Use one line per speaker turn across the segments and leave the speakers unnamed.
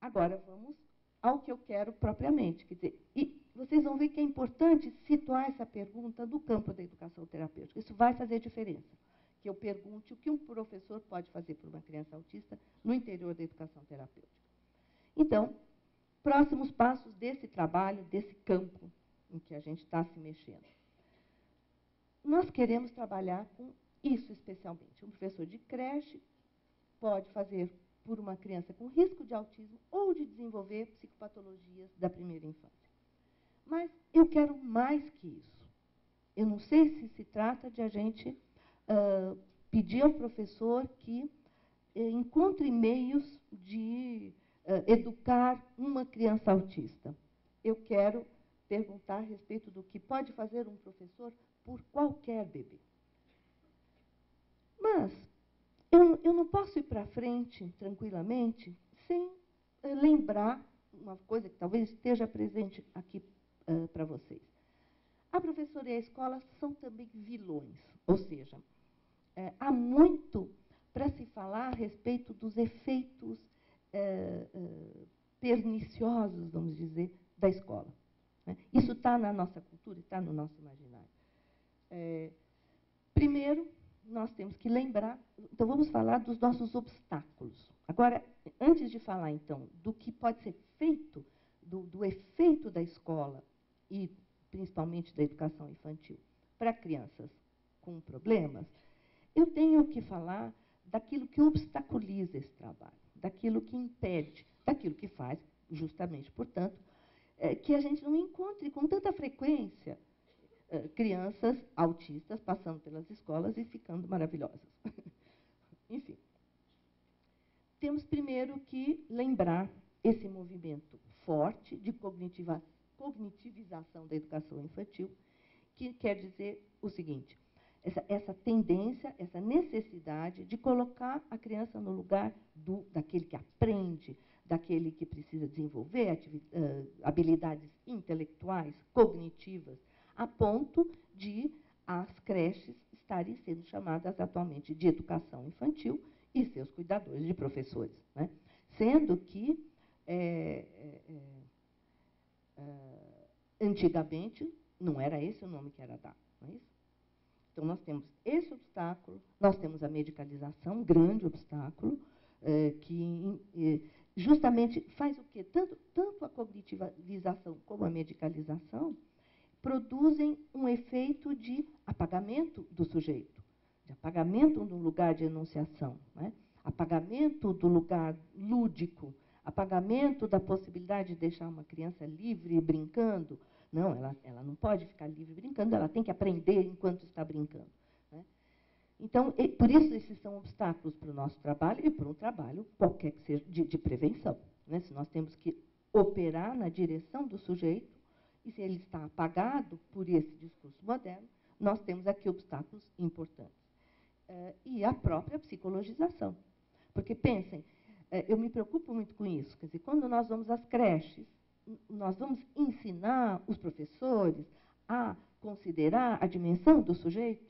Agora, vamos ao que eu quero propriamente. Quer dizer, e vocês vão ver que é importante situar essa pergunta no campo da educação terapêutica. Isso vai fazer diferença. Que eu pergunte o que um professor pode fazer por uma criança autista no interior da educação terapêutica. Então, próximos passos desse trabalho, desse campo em que a gente está se mexendo. Nós queremos trabalhar com isso especialmente. Um professor de creche pode fazer por uma criança com risco de autismo ou de desenvolver psicopatologias da primeira infância. Mas eu quero mais que isso. Eu não sei se se trata de a gente pedir ao professor que encontre meios de educar uma criança autista. Eu quero perguntar a respeito do que pode fazer um professor por qualquer bebê. Mas eu não posso ir para frente tranquilamente sem lembrar uma coisa que talvez esteja presente aqui para vocês. A professora e a escola são também vilões, ou seja, há muito para se falar a respeito dos efeitos perniciosos, vamos dizer, da escola. Isso está na nossa cultura, está no nosso imaginário. Primeiro, nós temos que lembrar, então vamos falar dos nossos obstáculos. Agora, antes de falar, então, do que pode ser feito, do efeito da escola e principalmente da educação infantil para crianças com problemas, eu tenho que falar daquilo que obstaculiza esse trabalho, daquilo que impede, daquilo que faz, justamente, portanto, que a gente não encontre com tanta frequência crianças autistas passando pelas escolas e ficando maravilhosas. Enfim. Temos primeiro que lembrar esse movimento forte de cognitivização da educação infantil, que quer dizer o seguinte, essa tendência, essa necessidade de colocar a criança no lugar daquele que aprende, daquele que precisa desenvolver habilidades intelectuais, cognitivas, a ponto de as creches estarem sendo chamadas atualmente de educação infantil e seus cuidadores de professores. Né? Sendo que, antigamente, não era esse o nome que era dado. Não é isso? Então, nós temos esse obstáculo, nós temos a medicalização, um grande obstáculo, que justamente faz o quê? Tanto a cognitivização como a medicalização produzem um efeito de apagamento do sujeito, de apagamento do lugar de enunciação, né? Apagamento do lugar lúdico, apagamento da possibilidade de deixar uma criança livre brincando. Não, ela não pode ficar livre brincando, ela tem que aprender enquanto está brincando. Né? Então, por isso, esses são obstáculos para o nosso trabalho e para um trabalho qualquer que seja de prevenção. Né? Se nós temos que operar na direção do sujeito, e se ele está apagado por esse discurso moderno, nós temos aqui obstáculos importantes. E a própria psicologização. Porque, pensem, eu me preocupo muito com isso. Quer dizer, quando nós vamos às creches, nós vamos ensinar os professores a considerar a dimensão do sujeito?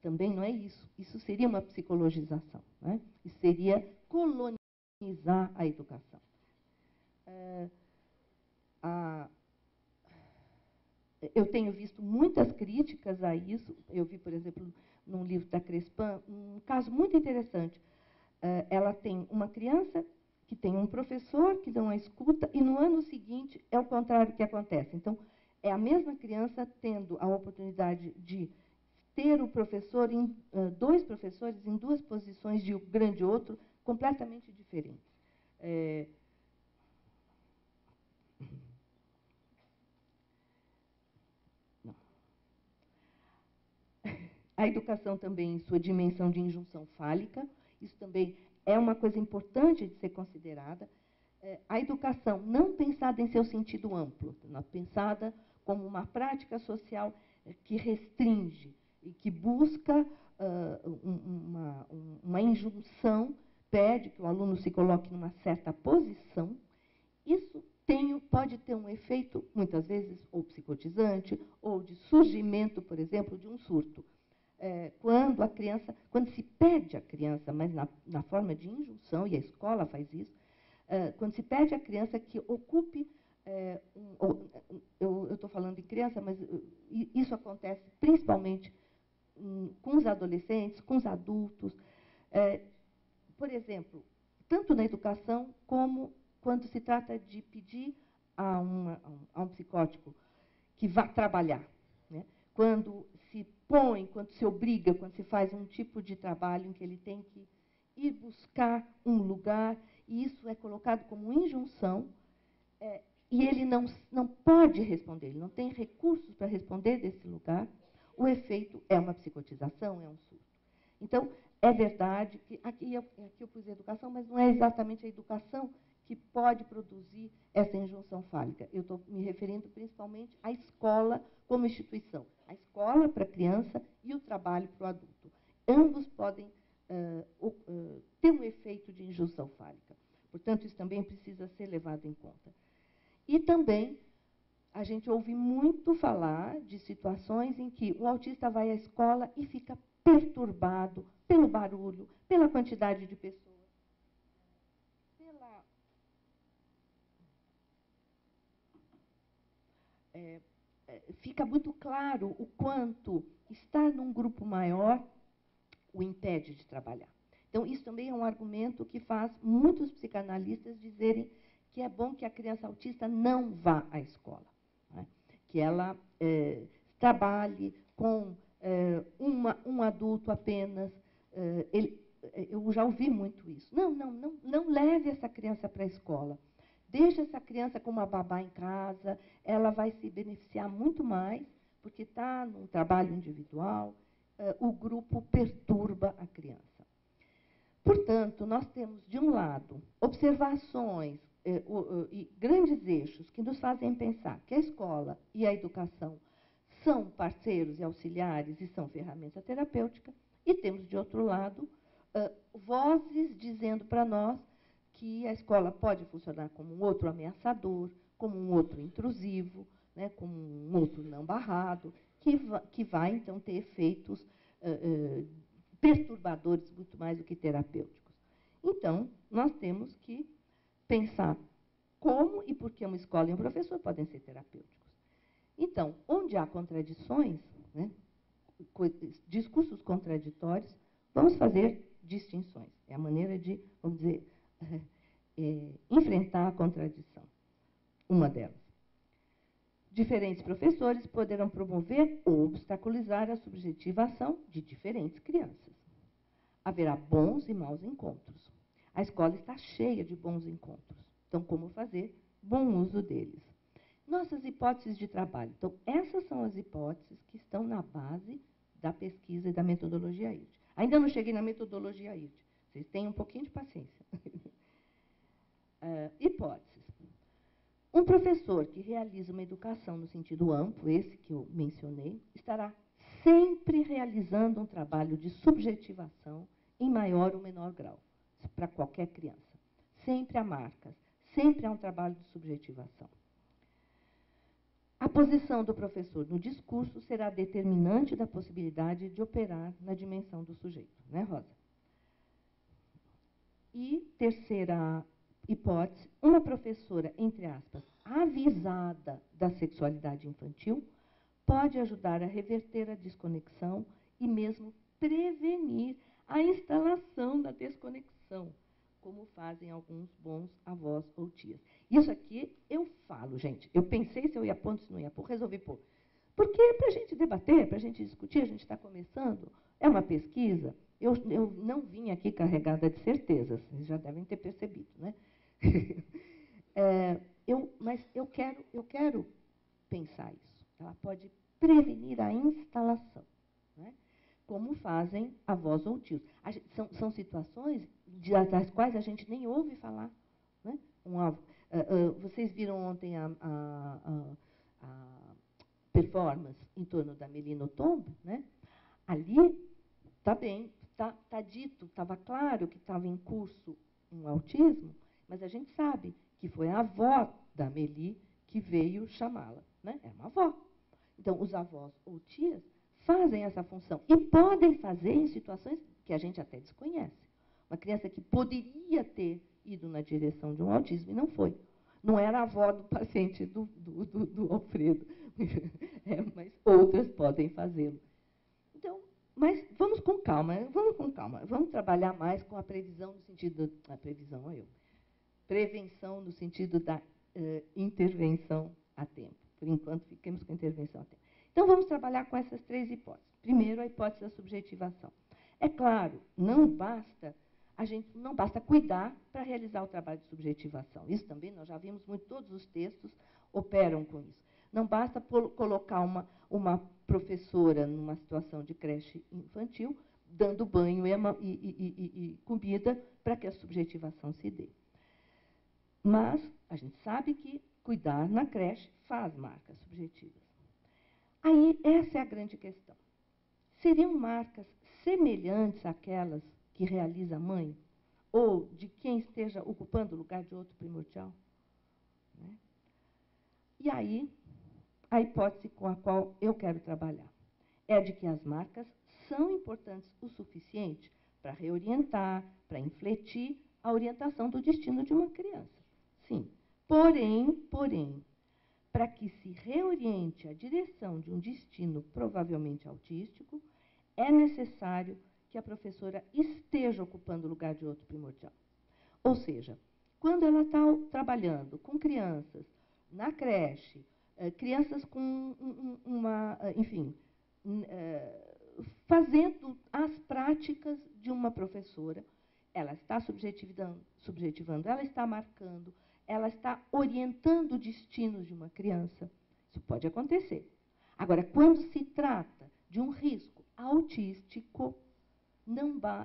Também não é isso. Isso seria uma psicologização. Né? Isso seria colonizar a educação. Eu tenho visto muitas críticas a isso. Eu vi, por exemplo, num livro da Crespan, um caso muito interessante. Ela tem uma criança que tem um professor que não a escuta, e no ano seguinte é o contrário que acontece. Então, é a mesma criança tendo a oportunidade de ter o professor, dois professores em duas posições de um grande outro, completamente diferentes. A educação também em sua dimensão de injunção fálica, isso também é uma coisa importante de ser considerada. A educação não pensada em seu sentido amplo, pensada como uma prática social que restringe e que busca uma injunção, pede que o aluno se coloque numa certa posição. Isso pode ter um efeito, muitas vezes, ou psicotizante, ou de surgimento, por exemplo, de um surto. Quando se pede à criança, mas na forma de injunção, e a escola faz isso, quando se pede à criança que ocupe, eu estou falando de criança, mas isso acontece principalmente com os adolescentes, com os adultos. Por exemplo, tanto na educação como quando se trata de pedir a um psicótico que vá trabalhar, né? Quando se põe, quando se obriga, quando se faz um tipo de trabalho em que ele tem que ir buscar um lugar, e isso é colocado como injunção, e ele não pode responder, ele não tem recursos para responder desse lugar, o efeito é uma psicotização, é um surto. Então, é verdade que aqui eu pus educação, mas não é exatamente a educação que pode produzir essa injunção fálica. Eu estou me referindo principalmente à escola como instituição. A escola para a criança e o trabalho para o adulto. Ambos podem ter um efeito de injunção fálica. Portanto, isso também precisa ser levado em conta. E também, a gente ouve muito falar de situações em que o autista vai à escola e fica perturbado pelo barulho, pela quantidade de pessoas, fica muito claro o quanto estar num grupo maior o impede de trabalhar. Então, isso também é um argumento que faz muitos psicanalistas dizerem que é bom que a criança autista não vá à escola, né? Que ela trabalhe com um adulto apenas. Eu já ouvi muito isso. Não leve essa criança para a escola. Deixe essa criança com uma babá em casa, ela vai se beneficiar muito mais, porque está num trabalho individual, o grupo perturba a criança. Portanto, nós temos, de um lado, observações e grandes eixos que nos fazem pensar que a escola e a educação são parceiros e auxiliares e são ferramenta terapêutica, e temos, de outro lado, vozes dizendo para nós que a escola pode funcionar como um outro ameaçador, como um outro intrusivo, né, como um outro não barrado, que vai, então, ter efeitos perturbadores muito mais do que terapêuticos. Então, nós temos que pensar como e por que uma escola e um professor podem ser terapêuticos. Então, onde há contradições, né, discursos contraditórios, vamos fazer distinções. É a maneira de, vamos dizer, enfrentar a contradição. Uma delas. Diferentes professores poderão promover ou obstaculizar a subjetivação de diferentes crianças. Haverá bons e maus encontros. A escola está cheia de bons encontros. Então, como fazer bom uso deles? Nossas hipóteses de trabalho. Então, essas são as hipóteses que estão na base da pesquisa e da metodologia IRT. Ainda não cheguei na metodologia IRT. Vocês tenham um pouquinho de paciência. Hipóteses. Um professor que realiza uma educação no sentido amplo, esse que eu mencionei, estará sempre realizando um trabalho de subjetivação em maior ou menor grau, para qualquer criança. Sempre há marcas, sempre há um trabalho de subjetivação. A posição do professor no discurso será determinante da possibilidade de operar na dimensão do sujeito, né, Rosa? E terceira hipótese, uma professora, entre aspas, avisada da sexualidade infantil, pode ajudar a reverter a desconexão e mesmo prevenir a instalação da desconexão, como fazem alguns bons avós ou tias. Isso aqui eu falo, gente. Eu pensei se eu ia pôr, se não ia pôr, resolvi pôr. Porque é para a gente debater, para a gente discutir, a gente está começando, é uma pesquisa. Eu não vim aqui carregada de certezas, vocês já devem ter percebido, né? Mas eu quero pensar isso. Ela pode prevenir a instalação, né? Como fazem avós ou tios. São situações das quais a gente nem ouve falar, né? Vocês viram ontem a performance em torno da Melina Otombo, né? Ali está bem, está dito, estava claro que estava em curso um autismo, mas a gente sabe que foi a avó da Meli que veio chamá-la, né? É uma avó. Então, os avós ou tias fazem essa função e podem fazer em situações que a gente até desconhece. Uma criança que poderia ter ido na direção de um autismo, e não foi. Não era a avó do paciente do Alfredo, mas outras podem fazê-lo. Então, mas vamos com calma, vamos trabalhar mais com a previsão no sentido prevenção no sentido da intervenção a tempo. Por enquanto, fiquemos com a intervenção a tempo. Então, vamos trabalhar com essas 3 hipóteses. Primeiro, a hipótese da subjetivação. É claro, não basta cuidar para realizar o trabalho de subjetivação. Isso também nós já vimos muito, todos os textos operam com isso. Não basta colocar uma professora numa situação de creche infantil, dando banho e comida para que a subjetivação se dê. Mas a gente sabe que cuidar na creche faz marcas subjetivas. Aí, essa é a grande questão. Seriam marcas semelhantes àquelas que realiza a mãe? Ou de quem esteja ocupando o lugar de outro primordial? Né? E aí, a hipótese com a qual eu quero trabalhar é de que as marcas são importantes o suficiente para reorientar, para infletir a orientação do destino de uma criança. Sim. Porém, para que se reoriente a direção de um destino provavelmente autístico, é necessário que a professora esteja ocupando o lugar de outro primordial. Ou seja, quando ela está trabalhando com crianças na creche, crianças com fazendo as práticas de uma professora, ela está subjetivando, ela está marcando, ela está orientando destinos de uma criança. Isso pode acontecer. Agora, quando se trata de um risco autístico,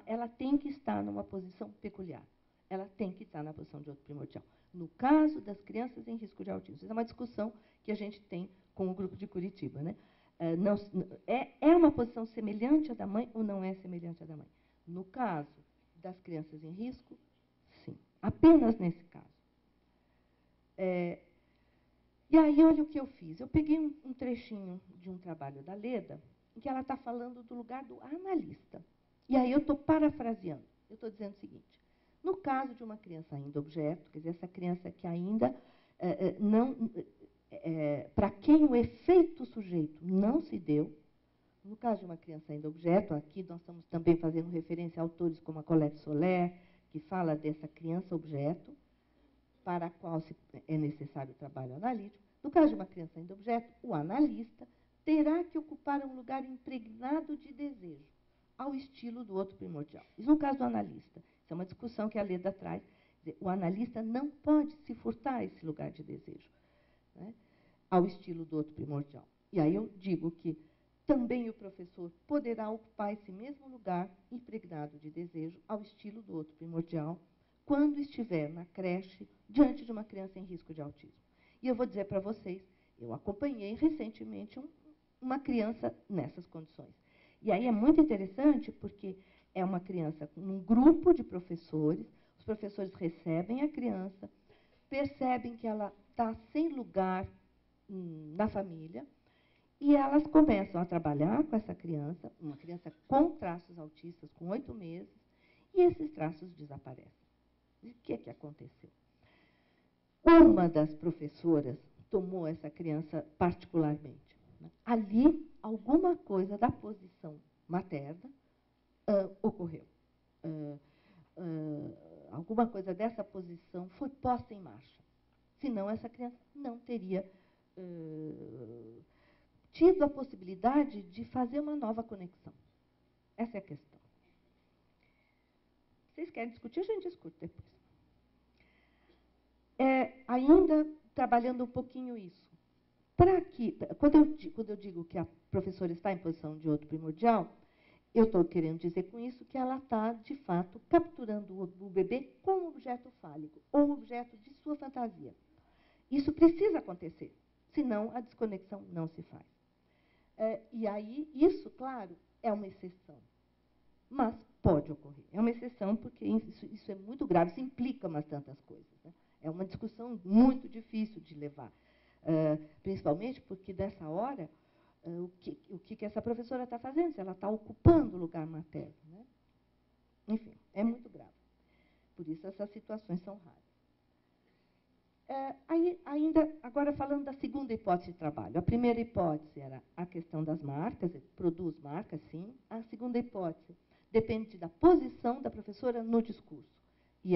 ela tem que estar numa posição peculiar. Ela tem que estar na posição de outro primordial. No caso das crianças em risco de autismo. Isso é uma discussão que a gente tem com o grupo de Curitiba. Né? É uma posição semelhante à da mãe ou não é semelhante à da mãe? No caso das crianças em risco, sim. Apenas nesse caso. E aí, olha o que eu fiz. Eu peguei um trechinho de um trabalho da Leda, em que ela está falando do lugar do analista. E aí eu estou parafraseando. Eu estou dizendo o seguinte. No caso de uma criança ainda objeto, quer dizer, essa criança que ainda para quem o efeito sujeito não se deu, no caso de uma criança ainda objeto, aqui nós estamos também fazendo referência a autores como a Colette Soler, que fala dessa criança objeto, para a qual é necessário o trabalho analítico. No caso de uma criança ainda objeto, o analista terá que ocupar um lugar impregnado de desejo, ao estilo do outro primordial. Isso no caso do analista. Isso é uma discussão que a Leda traz. O analista não pode se furtar a esse lugar de desejo, né, ao estilo do outro primordial. E aí eu digo que também o professor poderá ocupar esse mesmo lugar impregnado de desejo, ao estilo do outro primordial, quando estiver na creche, diante de uma criança em risco de autismo. E eu vou dizer para vocês, eu acompanhei recentemente uma criança nessas condições. E aí é muito interessante, porque é uma criança com um grupo de professores, os professores recebem a criança, percebem que ela está sem lugar na família, e elas começam a trabalhar com essa criança, uma criança com traços autistas, com 8 meses, e esses traços desaparecem. E o que aconteceu? Uma das professoras tomou essa criança particularmente. Ali, alguma coisa da posição materna ocorreu. Alguma coisa dessa posição foi posta em marcha. Senão, essa criança não teria tido a possibilidade de fazer uma nova conexão. Essa é a questão. Vocês querem discutir? A gente discute depois. Ainda trabalhando um pouquinho isso. Quando eu digo que a professora está em posição de outro primordial, eu estou querendo dizer com isso que ela está, de fato, capturando o bebê como objeto fálico, ou objeto de sua fantasia. Isso precisa acontecer, senão a desconexão não se faz. E aí, isso, claro, é uma exceção. Mas pode ocorrer. É uma exceção porque isso é muito grave, isso implica umas tantas coisas. Né? É uma discussão muito difícil de levar. Principalmente porque, nessa hora, o que essa professora está fazendo? Se ela está ocupando o lugar materno. Né? Enfim, é muito grave. por isso essas situações são raras. Aí, ainda, agora falando da segunda hipótese de trabalho. A primeira hipótese era a questão das marcas, produz marcas, sim. A segunda hipótese depende da posição da professora no discurso. E,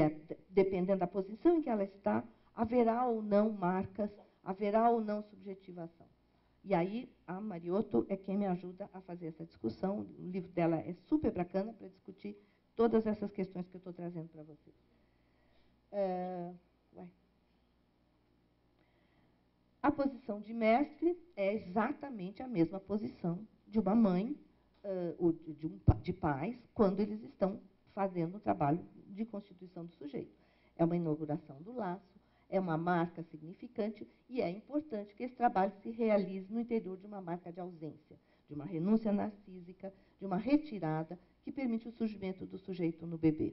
dependendo da posição em que ela está, haverá ou não marcas, haverá ou não subjetivação. E aí, a Mariotto é quem me ajuda a fazer essa discussão. O livro dela é super bacana para discutir todas essas questões que eu estou trazendo para vocês. A posição de mestre é exatamente a mesma posição de uma mãe ou de pais quando eles estão fazendo o trabalho de constituição do sujeito. É uma inauguração do laço, é uma marca significante e é importante que esse trabalho se realize no interior de uma marca de ausência, de uma renúncia narcísica, de uma retirada que permite o surgimento do sujeito no bebê.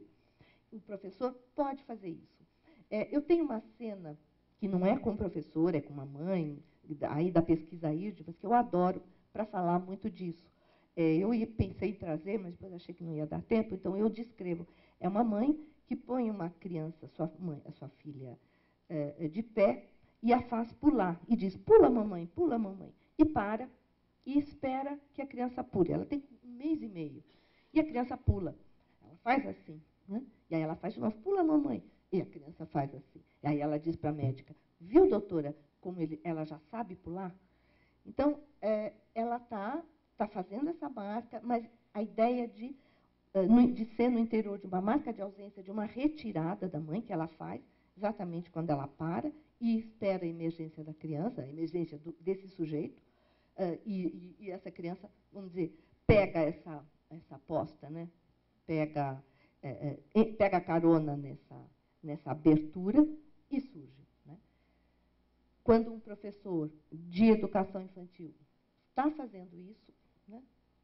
O professor pode fazer isso. Eu tenho uma cena que não é com o professor, é com uma mãe, aí da pesquisa IRDIVAS, que eu adoro para falar muito disso. Eu pensei em trazer, mas depois achei que não ia dar tempo, então eu descrevo. É uma mãe que põe uma criança, a sua filha, de pé e a faz pular. E diz, pula mamãe, e para e espera que a criança pule. Ela tem 1 mês e meio. E a criança pula. Ela faz assim. Né? E aí ela faz de novo, pula mamãe. E a criança faz assim. E aí ela diz para a médica, viu, doutora, como ela já sabe pular? Então, ela está fazendo essa marca, mas a ideia de ser no interior de uma marca de ausência, de uma retirada da mãe, que ela faz, exatamente quando ela para e espera a emergência da criança, a emergência desse sujeito, e essa criança, vamos dizer, pega essa aposta, né? Pega carona nessa abertura e surge. Né? Quando um professor de educação infantil está fazendo isso, né,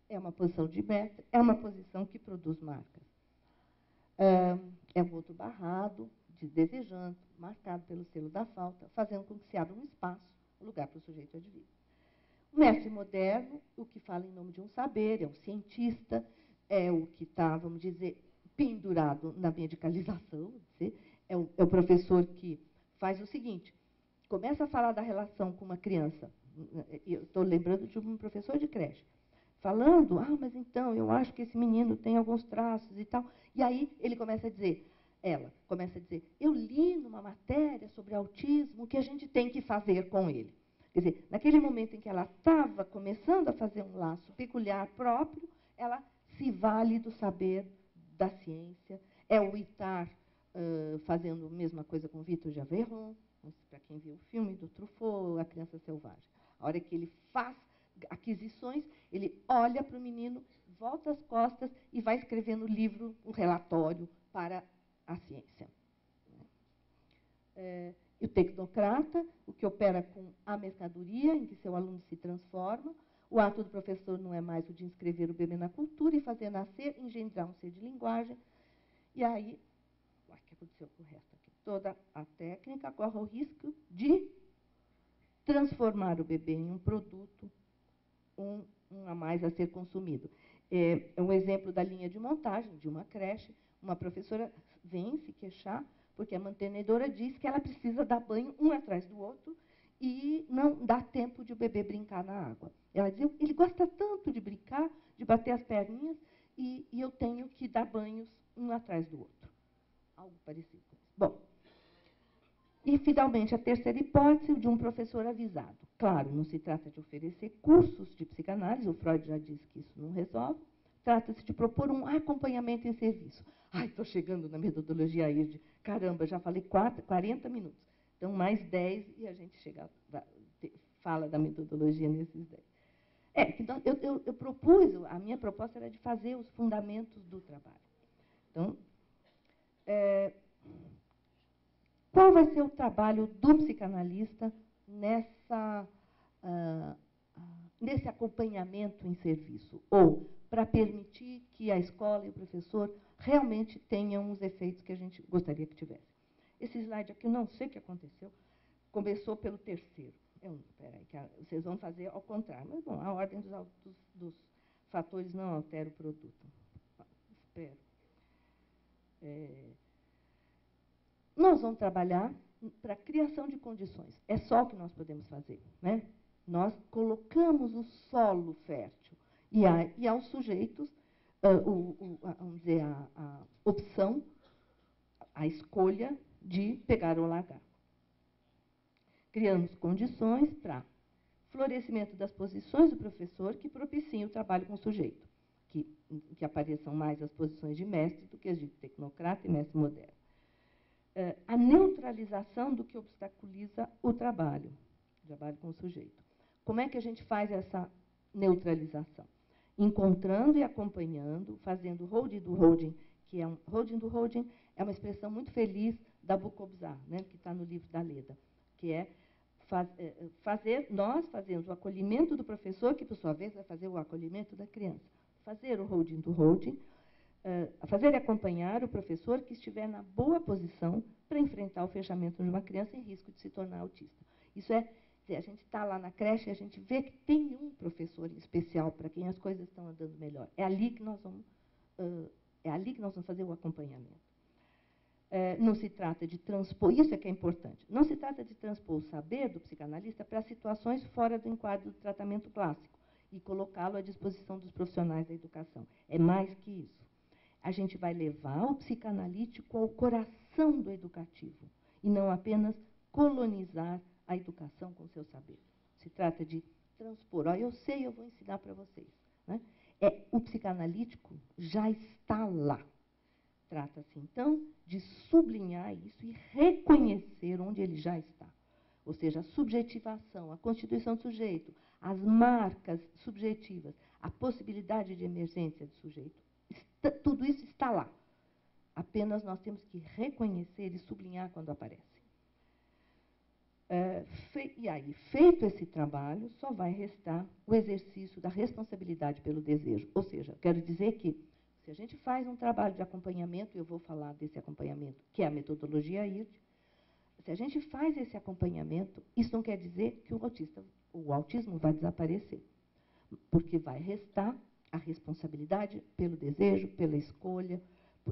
é uma posição de mestre, é uma posição que produz marcas. É um outro barrado, desejando, marcado pelo selo da falta, fazendo com que se abra um espaço, um lugar para o sujeito advir. O mestre moderno, o que fala em nome de um saber, é um cientista, é o que está, vamos dizer, pendurado na medicalização, é o professor que faz o seguinte, começa a falar da relação com uma criança, eu estou lembrando de um professor de creche, falando, mas então, eu acho que esse menino tem alguns traços e tal, e aí ela começa a dizer, eu li numa matéria sobre autismo o que a gente tem que fazer com ele. Quer dizer, naquele momento em que ela estava começando a fazer um laço peculiar próprio, ela se vale do saber da ciência, é o Itard fazendo a mesma coisa com Victor de Aveyron, para quem viu o filme do Truffaut, A Criança Selvagem. A hora que ele faz aquisições, ele olha para o menino, volta as costas e vai escrever no livro um relatório para a ciência. E o tecnocrata, o que opera com a mercadoria, em que seu aluno se transforma. O ato do professor não é mais o de inscrever o bebê na cultura e fazer nascer, engendrar um ser de linguagem. E aí, o que aconteceu com o resto aqui? Toda a técnica corre o risco de transformar o bebê em um produto, um a mais a ser consumido. É um exemplo da linha de montagem de uma creche. Uma professora vem se queixar porque a mantenedora diz que ela precisa dar banho um atrás do outro e não dá tempo de o bebê brincar na água. Ela diz, ele gosta tanto de brincar, de bater as perninhas, e eu tenho que dar banhos um atrás do outro. Algo parecido com isso. Bom, e, finalmente, a terceira hipótese de um professor avisado. Claro, não se trata de oferecer cursos de psicanálise, o Freud já disse que isso não resolve. Trata-se de propor um acompanhamento em serviço. Estou chegando na metodologia IRD. Caramba, já falei 40 minutos. Então, mais 10 e a gente fala da metodologia nesses 10. Então, eu propus, a minha proposta era de fazer os fundamentos do trabalho. Então, qual vai ser o trabalho do psicanalista nesse acompanhamento em serviço? Ou para permitir que a escola e o professor realmente tenham os efeitos que a gente gostaria que tivesse. Esse slide aqui, eu não sei o que aconteceu, começou pelo terceiro. Peraí, vocês vão fazer ao contrário. Mas, bom, a ordem dos fatores não altera o produto. Espero. nós vamos trabalhar para a criação de condições. É só o que nós podemos fazer, né? Nós colocamos o solo fértil e aos sujeitos, vamos dizer, a opção, a escolha de pegar ou largar. Criamos condições para florescimento das posições do professor que propiciem o trabalho com o sujeito, que apareçam mais as posições de mestre do que as de tecnocrata e mestre moderno. A neutralização do que obstaculiza o trabalho com o sujeito. Como é que a gente faz essa neutralização? Encontrando e acompanhando, fazendo holding do holding, que é holding do holding é uma expressão muito feliz da Bukobzar, né, que está no livro da Leda, que é nós fazemos o acolhimento do professor, que, por sua vez, vai fazer o acolhimento da criança. Fazer o holding do holding, fazer e acompanhar o professor que estiver na boa posição para enfrentar o fechamento de uma criança em risco de se tornar autista. Isso é, a gente está lá na creche e a gente vê que tem um professor em especial para quem as coisas estão andando melhor. É ali que nós vamos fazer o acompanhamento. Não se trata de transpor, isso é que é importante, não se trata de transpor o saber do psicanalista para situações fora do enquadro do tratamento clássico e colocá-lo à disposição dos profissionais da educação. É mais que isso. A gente vai levar o psicanalítico ao coração do educativo e não apenas colonizar a educação com seu saber. Se trata de transpor. Eu sei, eu vou ensinar para vocês, né? O psicanalítico já está lá. Trata-se, então, de sublinhar isso e reconhecer onde ele já está. Ou seja, a subjetivação, a constituição do sujeito, as marcas subjetivas, a possibilidade de emergência do sujeito, tudo isso está lá. Apenas nós temos que reconhecer e sublinhar quando aparece. E aí, feito esse trabalho, só vai restar o exercício da responsabilidade pelo desejo. Ou seja, quero dizer que, se a gente faz um trabalho de acompanhamento, e eu vou falar desse acompanhamento, que é a metodologia IRD, se a gente faz esse acompanhamento, isso não quer dizer que o autismo vai desaparecer, porque vai restar a responsabilidade pelo desejo, pela escolha,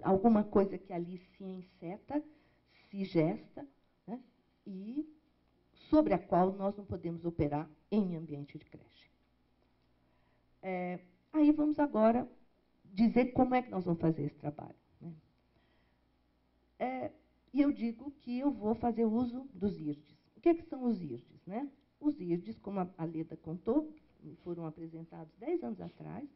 alguma coisa que ali se enceta, se gesta, né, e sobre a qual nós não podemos operar em ambiente de creche. Aí vamos agora dizer como é que nós vamos fazer esse trabalho, né? E eu digo que eu vou fazer uso dos IRDs. O que são os IRDs, né? Os IRDs, como a Leda contou, foram apresentados 10 anos atrás,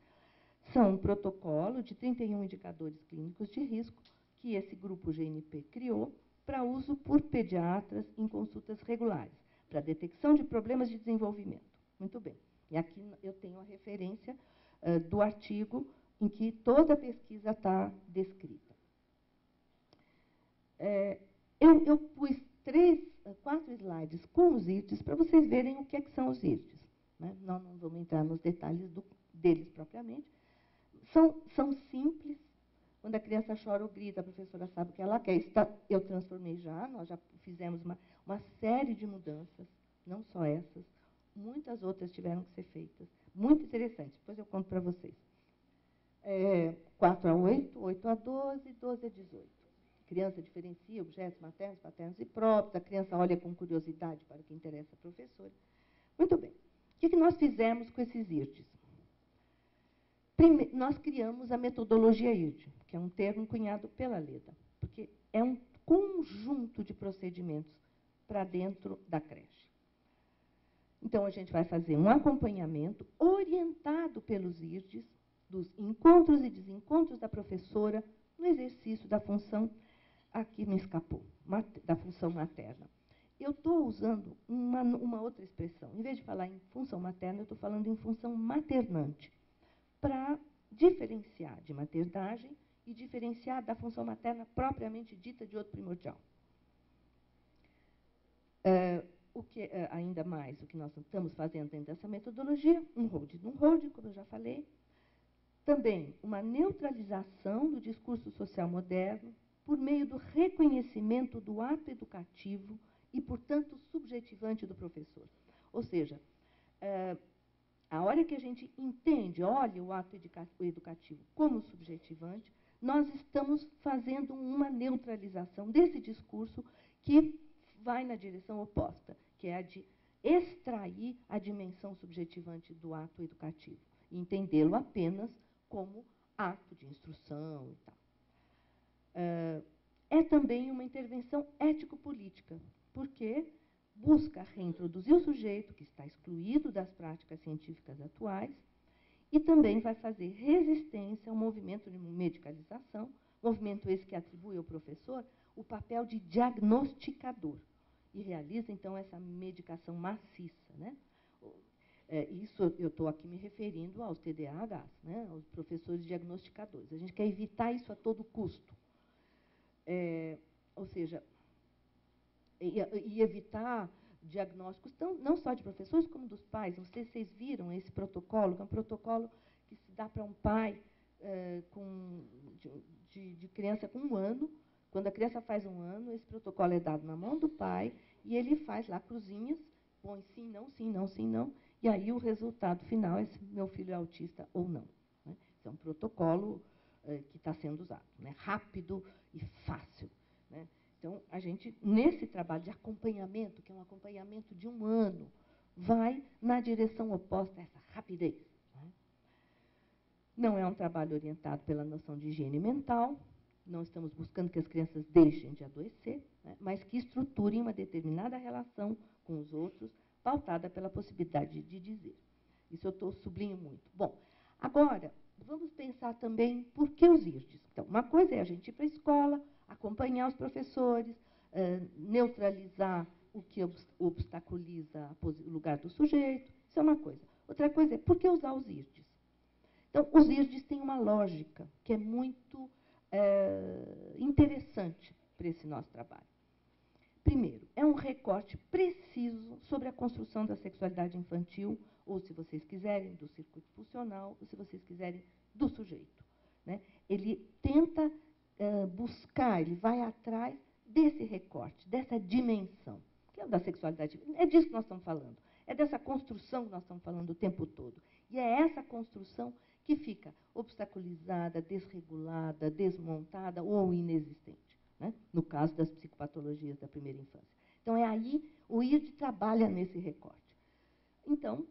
são um protocolo de 31 indicadores clínicos de risco que esse grupo GNP criou para uso por pediatras em consultas regulares, para detecção de problemas de desenvolvimento. Muito bem. E aqui eu tenho a referência do artigo em que toda a pesquisa está descrita. Eu pus 4 slides com os IRDs para vocês verem o que são os IRDs, né? Nós não vamos entrar nos detalhes deles propriamente. São simples. Quando a criança chora ou grita, a professora sabe o que ela quer. Eu transformei nós já fizemos uma série de mudanças, não só essas, muitas outras tiveram que ser feitas, muito interessantes. Depois eu conto para vocês. 4 a 8, 8 a 12, 12 a 18. A criança diferencia objetos maternos, paternos e próprios, a criança olha com curiosidade para o que interessa a professora. Muito bem. O que nós fizemos com esses IRDs? Primeiro, nós criamos a metodologia IRD, que é um termo cunhado pela Leda, porque é um conjunto de procedimentos para dentro da creche. Então, a gente vai fazer um acompanhamento orientado pelos IRDs, dos encontros e desencontros da professora no exercício da função, aqui me escapou, da função materna. Eu estou usando uma outra expressão. Em vez de falar em função materna, eu estou falando em função maternante, para diferenciar de maternagem e diferenciar da função materna propriamente dita de outro primordial. Ainda mais, o que nós estamos fazendo dentro dessa metodologia, um holding, como eu já falei. Também uma neutralização do discurso social moderno por meio do reconhecimento do ato educativo e, portanto, subjetivante do professor. Ou seja, a hora que a gente entende, olha o ato educativo como subjetivante, nós estamos fazendo uma neutralização desse discurso que vai na direção oposta, que é a de extrair a dimensão subjetivante do ato educativo e entendê-lo apenas como ato de instrução e tal. É também uma intervenção ético-política, porque busca reintroduzir o sujeito que está excluído das práticas científicas atuais e também vai fazer resistência ao movimento de medicalização, movimento esse que atribui ao professor o papel de diagnosticador e realiza, então, essa medicação maciça, né? Isso eu estou aqui me referindo aos TDAHs, né? Aos professores diagnosticadores. A gente quer evitar isso a todo custo. Ou seja, e evitar diagnósticos não só de professores, como dos pais. Não sei se vocês viram esse protocolo, que é um protocolo que se dá para um pai de criança com 1 ano. Quando a criança faz 1 ano, esse protocolo é dado na mão do pai e ele faz lá cruzinhas, põe sim, não, sim, não, sim, não, e aí o resultado final é se meu filho é autista ou não. Né? Esse é um protocolo que está sendo usado, né? Rápido e fácil. Né? Então, a gente, nesse trabalho de acompanhamento, que é um acompanhamento de 1 ano, vai na direção oposta a essa rapidez. Né? Não é um trabalho orientado pela noção de higiene mental, não estamos buscando que as crianças deixem de adoecer, né? Mas que estruturem uma determinada relação com os outros, pautada pela possibilidade de dizer. Isso eu sublinho muito. Bom, agora, vamos pensar também por que os IRDs. Então, uma coisa é a gente ir para a escola, acompanhar os professores, neutralizar o que obstaculiza o lugar do sujeito. Isso é uma coisa. Outra coisa é por que usar os IRDs. Então, os IRDs têm uma lógica que é muito interessante para esse nosso trabalho. Primeiro, é um recorte preciso sobre a construção da sexualidade infantil, ou, se vocês quiserem, do circuito pulsional, ou, se vocês quiserem, do sujeito. Né? Ele tenta buscar, ele vai atrás desse recorte, dessa dimensão, que é o da sexualidade. É disso que nós estamos falando. É dessa construção que nós estamos falando o tempo todo. E é essa construção que fica obstaculizada, desregulada, desmontada ou inexistente, né? No caso das psicopatologias da primeira infância. Então, é aí o IRD trabalha nesse recorte. Então,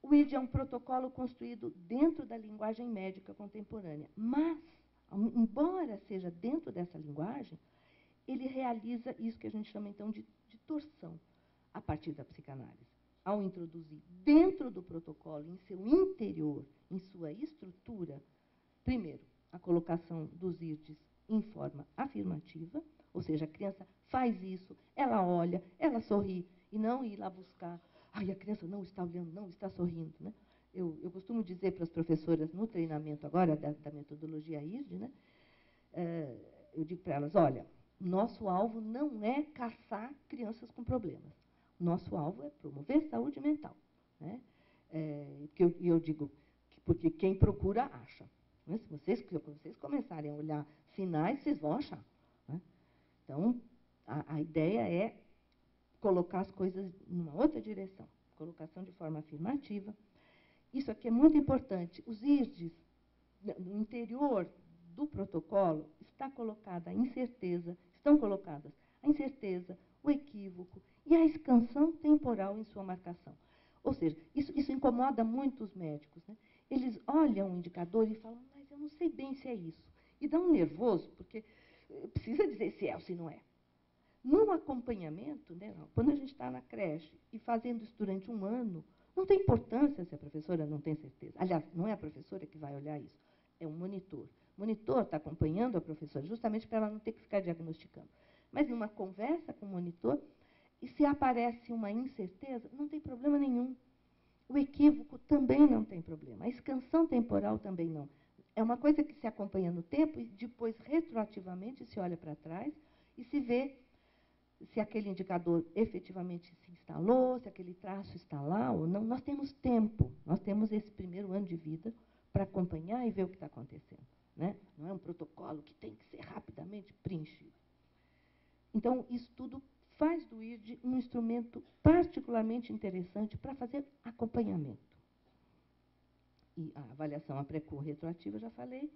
o IRD é um protocolo construído dentro da linguagem médica contemporânea, mas, embora seja dentro dessa linguagem, ele realiza isso que a gente chama, então, de torção a partir da psicanálise. Ao introduzir dentro do protocolo, em seu interior, em sua estrutura, primeiro, a colocação dos IRDs em forma afirmativa, ou seja, a criança faz isso, ela olha, ela sorri, e não ir lá buscar, ai, a criança não está olhando, não está sorrindo. Né? Eu costumo dizer para as professoras no treinamento agora da metodologia IRD, né? Eu digo para elas, olha, nosso alvo não é caçar crianças com problemas. Nosso alvo é promover saúde mental. Né? E eu digo, porque quem procura, acha. Né? Se vocês começarem a olhar sinais, vocês vão achar. Né? Então, a ideia é colocar as coisas numa outra direção. Colocação de forma afirmativa. Isso aqui é muito importante. Os IRDs, no interior do protocolo, estão colocadas a incerteza, o equívoco e a escansão temporal em sua marcação. Ou seja, isso incomoda muito os médicos. Né? Eles olham o indicador e falam, mas eu não sei bem se é isso. E dá um nervoso, porque precisa dizer se é ou se não é. No acompanhamento, né, quando a gente está na creche e fazendo isso durante 1 ano, não tem importância se a professora não tem certeza. Aliás, não é a professora que vai olhar isso, é um monitor. O monitor está acompanhando a professora justamente para ela não ter que ficar diagnosticando. Mas numa conversa com o monitor, e se aparece uma incerteza, não tem problema nenhum. O equívoco também não tem problema. A escansão temporal também não. É uma coisa que se acompanha no tempo e depois, retroativamente, se olha para trás e se vê se aquele indicador efetivamente se instalou, se aquele traço está lá ou não. Nós temos tempo, nós temos esse primeiro ano de vida para acompanhar e ver o que está acontecendo. Né? Não é um protocolo que tem que ser rapidamente preenchido. Então, isso tudo faz do IRD um instrumento particularmente interessante para fazer acompanhamento. e a avaliação a pré-cor retroativa, já falei,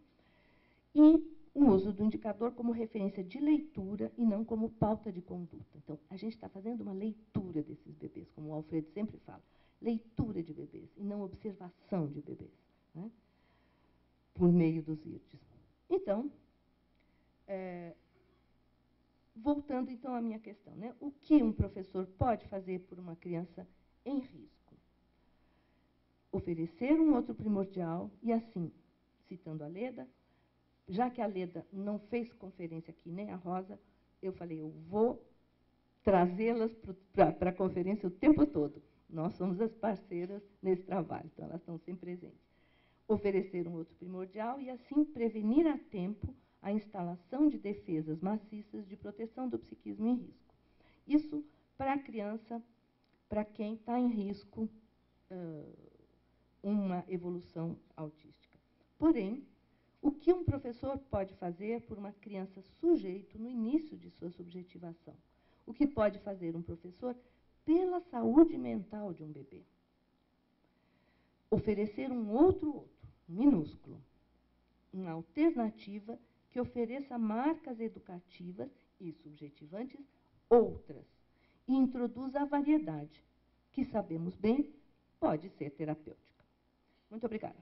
e o uso do indicador como referência de leitura e não como pauta de conduta. Então, a gente está fazendo uma leitura desses bebês, como o Alfredo sempre fala, leitura de bebês, e não observação de bebês, né, por meio dos IRDs. Então, voltando então à minha questão, né, o que um professor pode fazer por uma criança em risco? Oferecer um outro primordial e, assim, citando a Leda, já que a Leda não fez conferência aqui, nem a Rosa, eu falei, eu vou trazê-las para a conferência o tempo todo. Nós somos as parceiras nesse trabalho, então elas estão sempre presentes. Oferecer um outro primordial e, assim, prevenir a tempo a instalação de defesas maciças de proteção do psiquismo em risco. Isso para a criança, para quem está em risco uma evolução autística. Porém, o que um professor pode fazer por uma criança sujeito no início de sua subjetivação? O que pode fazer um professor pela saúde mental de um bebê? Oferecer um outro, minúsculo, uma alternativa que ofereça marcas educativas e subjetivantes outras e introduza a variedade, que sabemos bem pode ser terapêutica. Muito obrigada.